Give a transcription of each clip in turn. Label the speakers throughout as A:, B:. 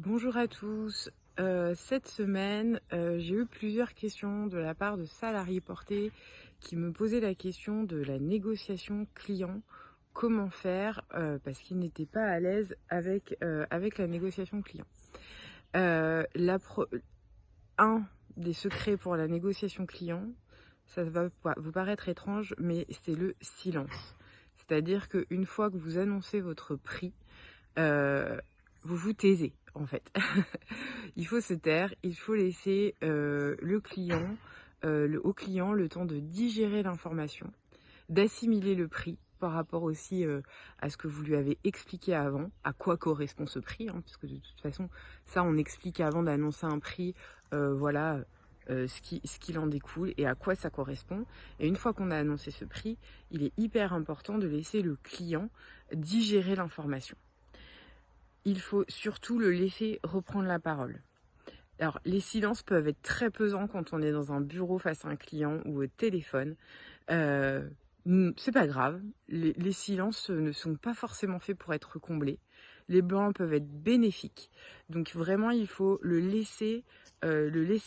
A: Bonjour à tous. Cette semaine, j'ai eu plusieurs questions de la part de salariés portés qui me posaient la question de la négociation client. Comment faire? Parce qu'ils n'étaient pas à l'aise avec la négociation client. La pro Un des secrets pour la négociation client, ça va vous paraître étrange, mais c'est le silence. C'est-à-dire qu'une fois que vous annoncez votre prix, heu, vous vous taisez, en fait. Il faut se taire, il faut laisser, au client le temps de digérer l'information, d'assimiler le prix par rapport aussi, à ce que vous lui avez expliqué avant, à quoi correspond ce prix, hein, parce que de toute façon, ça on explique avant d'annoncer un prix, voilà, ce qu'il en découle et à quoi ça correspond. Et une fois qu'on a annoncé ce prix, il est hyper important de laisser le client digérer l'information. Il faut surtout le laisser reprendre la parole. Alors, les silences peuvent être très pesants quand on est dans un bureau face à un client ou au téléphone. Heu, c'est pas grave, les silences, ne sont pas forcément faits pour être comblés. Les blancs peuvent être bénéfiques. Donc vraiment, il faut le laisser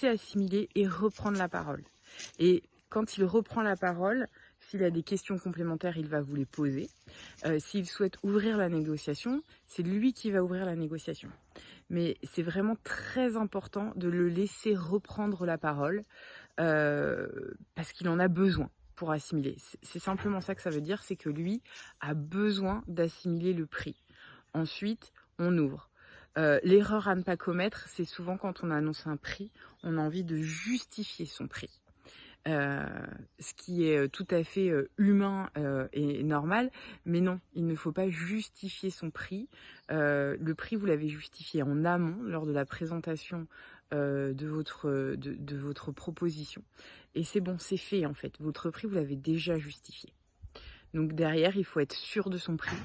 A: assimiler et reprendre la parole. Et quand il reprend la parole, s'il a des questions complémentaires, il va vous les poser. S'il souhaite ouvrir la négociation, c'est lui qui va ouvrir la négociation. Mais c'est vraiment très important de le laisser reprendre la parole, parce qu'il en a besoin pour assimiler. C'est simplement ça que ça veut dire, c'est que lui a besoin d'assimiler le prix. Ensuite, on ouvre. L'erreur à ne pas commettre, c'est souvent quand on annonce un prix, on a envie de justifier son prix. Heu, Ce qui est, tout à fait, humain, et normal. Mais non, il ne faut pas justifier son prix. Le prix, vous l'avez justifié en amont, lors de la présentation, de votre proposition et c'est bon, c'est fait, en fait. Votre prix, vous l'avez déjà justifié. Donc derrière, il faut être sûr de son prix.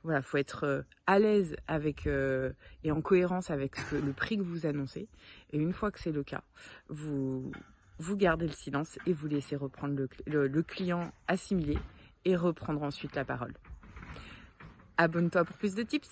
A: Voilà, il faut être, à l'aise avec, et en cohérence avec le prix que vous annoncez et une fois que c'est le cas, vous vous gardez le silence et vous laissez reprendre le client assimiler et reprendre ensuite la parole. Abonne-toi pour plus de tips.